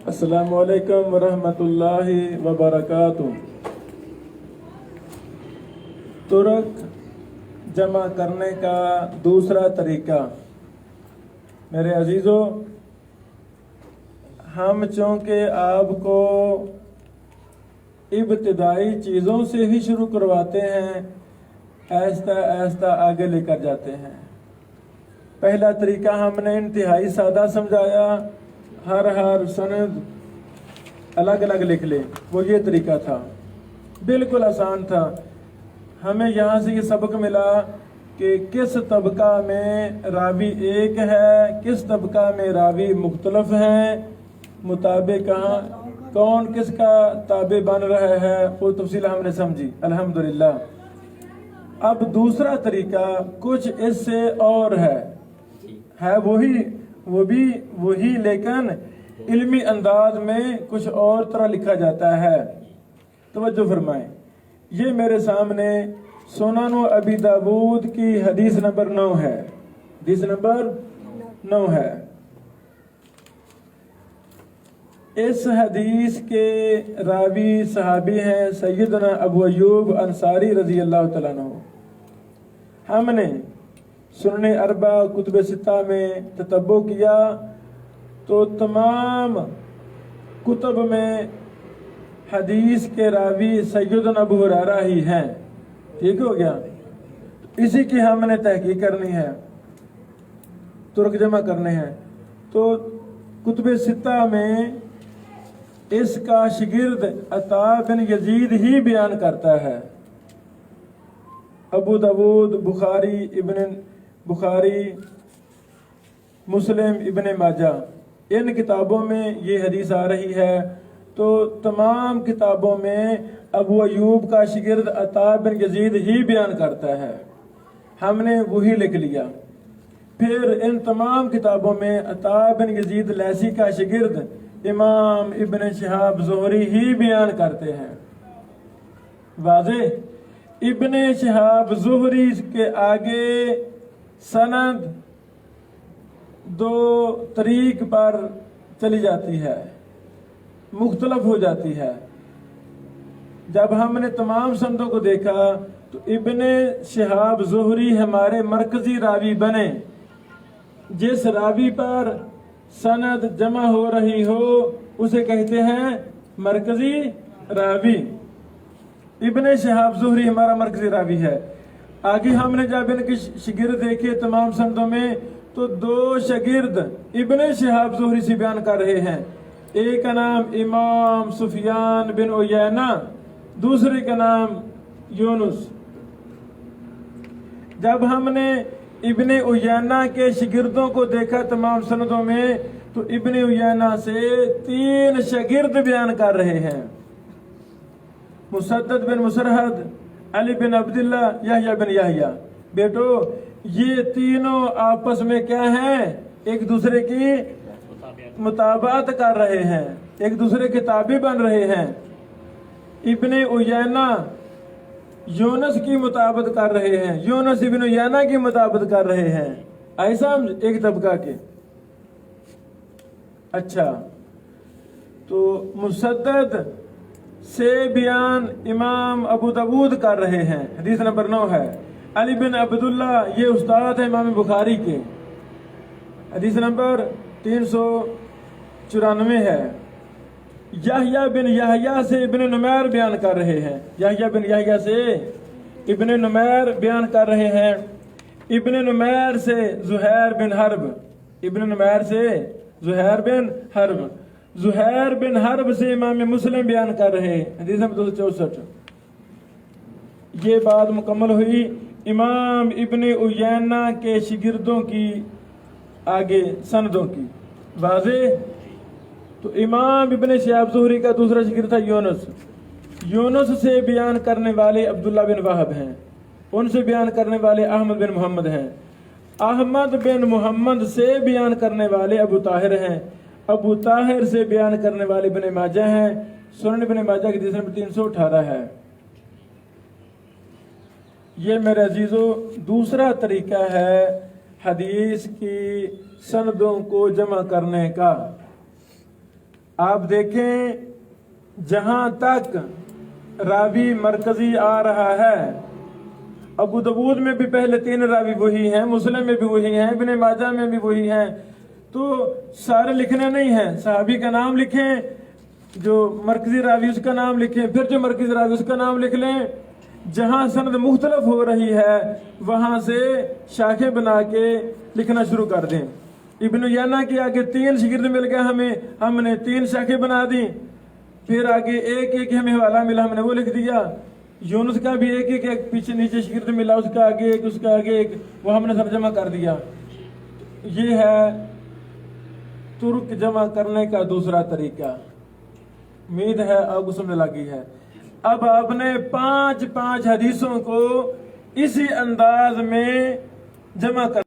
अस्सलामु अलैकुम वरहमतुल्लाहि वबरकातुह। तुरक जमा करने का दूसरा तरीका। मेरे अजीज़ों, हम चूँकि आपको इब्तिदाई चीज़ों से ही शुरू करवाते हैं, आहिस्ता आहिस्ता आगे लेकर जाते हैं। पहला तरीका हमने इंतहाई सादा समझाया, हर सनद अलग अलग लिख ले, वो ये तरीका था, बिल्कुल आसान था। हमें यहाँ से ये सबक मिला कि किस तबका में रावी एक है, किस तबका में रावी मुख्तलफ हैं, मुताबिक कहाँ कौन किसका ताबे बन रहा है, वो तफसील हमने समझी अल्हम्दुलिल्लाह। अब दूसरा तरीका कुछ इससे और है वो भी वही, लेकिन इल्मी अंदाज में कुछ और तरह लिखा जाता है। तवज्जो फरमाएं, ये मेरे सामने सुनन अबी दाऊद की हदीस नंबर 9 है। हदीस नंबर 9 है। इस हदीस के रावी सहाबी हैं सैयदना अबू अय्यूब अंसारी रजी अल्लाह तआला अन्हु। हमने सुनने अरबा कुतुब सित्ता में ततब्बो किया तो तमाम कुतुब में हदीस के रावी सैयदना अबू हुरैरा ही हैं। ठीक हो गया। इसी की हमने तहकीक करनी है, तुर्क जमा करने हैं। तो कुतुब सित्ता में इसका शिगिर्द अता बिन यजीद ही बयान करता है। अबू दाऊद, बुखारी, मुस्लिम, इब्ने माजा, इन किताबों में ये हदीस आ रही है। तो तमाम किताबों में अबू अयूब का शिगिर्द अता बिन यजीद ही बयान करता है। हमने वही लिख लिया। फिर इन तमाम किताबों में अता बिन यजीद लैसी का शिगिर्द इमाम इब्ने शिहाब ज़ुहरी ही बयान करते हैं। वाज़े, इब्ने शिहाब ज़ुहरी के आगे सनद दो तरीक पर चली जाती है, मुख्तलफ हो जाती है। जब हमने तमाम संदों को देखा तो इब्ने शिहाब ज़ुहरी हमारे मरकजी रावी बने। जिस रावी पर सनद जमा हो रही हो उसे कहते हैं मरकजी रावी। इब्ने शिहाब ज़ुहरी हमारा मरकजी रावी है। आगे हमने जब इनके शिगिर्द देखे तमाम संदों में तो दो शागिर्द इब्ने शिहाब ज़ुहरी से बयान कर रहे हैं। एक का नाम इमाम सुफियान बिन उयैना, दूसरे का नाम यूनुस। जब हमने इब्ने उयैना के शिगिर्दों को देखा तमाम सनदों में तो इब्ने उयैना से 3 शागिर्द बयान कर रहे हैं। मुसद्दद बिन मुसरहद, अली बिन अब्दुल्ला, यहया बिन यहया। बेटो, ये तीनों आपस में क्या हैं? एक दूसरे की मुताबात कर रहे हैं, एक दूसरे के ताबे बन रहे हैं। इब्ने उयैना यूनुस की मुताबत कर रहे हैं, यूनुस इब्ने उयैना की मुताबत कर रहे हैं। ऐसा एक तबका के। अच्छा, तो मुसद्दद से बयान इमाम अबू दाऊद कर रहे हैं। हदीस नंबर 9 है। अली बिन अब्दुल्ला ये उस्ताद है इमाम बुखारी के। हदीस नंबर 394 है। यहया बिन यहया से इब्ने नुमैर बयान कर रहे हैं। यहया बिन यहया से इब्ने नुमैर बयान कर रहे हैं। इब्ने नुमैर से ज़ुहैर बिन हर्ब, इब्ने नुमैर से ज़ुहैर बिन हर्ब, ज़ुहैर बिन हर्ब से इमाम मुस्लिम बयान कर रहे हैं। हदीस नंबर 264। ये बात मुकम्मल हुई इमाम इब्ने उयैना के शिगिर्दों की आगे सनदों की। वाज़े, तो इमाम इब्ने शिहाब ज़ुहरी का दूसरा शिगिर्द था यूनुस। यूनुस से बयान करने वाले अब्दुल्ला बिन वहब हैं। उनसे बयान करने वाले अहमद बिन मोहम्मद हैं। अहमद बिन मोहम्मद से बयान करने वाले अबू ताहिर हैं। अबू ताहिर से बयान करने वाले इब्ने माजा हैं। सुनन इब्ने माजा की हदीस नंबर 318 है। ये मेरे अजीज़ों दूसरा तरीका है हदीस की सनदों को जमा करने का। آپ دیکھیں جہاں تک راوی مرکزی آ رہا ہے، ابو داؤد میں بھی پہلے 3 راوی وہی ہیں، مسلم میں بھی وہی ہیں، ابن ماجہ میں بھی وہی ہیں، تو سارے لکھنے نہیں ہیں، صحابی کا نام لکھیں، جو مرکزی راوی اس کا نام لکھیں، پھر جو مرکزی راوی اس کا نام لکھ لیں۔ جہاں سند مختلف ہو رہی ہے وہاں سے شاخیں بنا کے لکھنا شروع کر دیں۔ ابن یانا کے آگے 3 شاگرد مل گئے ہمیں، ہم نے 3 شاخیں بنا دی، پھر آگے ایک ہمیں حوالہ ملا، ہم نے وہ لکھ دیا۔ یونس کا بھی ایک پیچھے نیچے شاگرد ملا، اس کا آگے ایک، اس کا آگے ایک، وہ ہم نے ترجمہ کر دیا۔ یہ ہے ترک جمع کرنے کا دوسرا طریقہ۔ امید ہے آپ کو سمجھ لگی ہے۔ اب آپ نے 5 حدیثوں کو اسی انداز میں جمع کر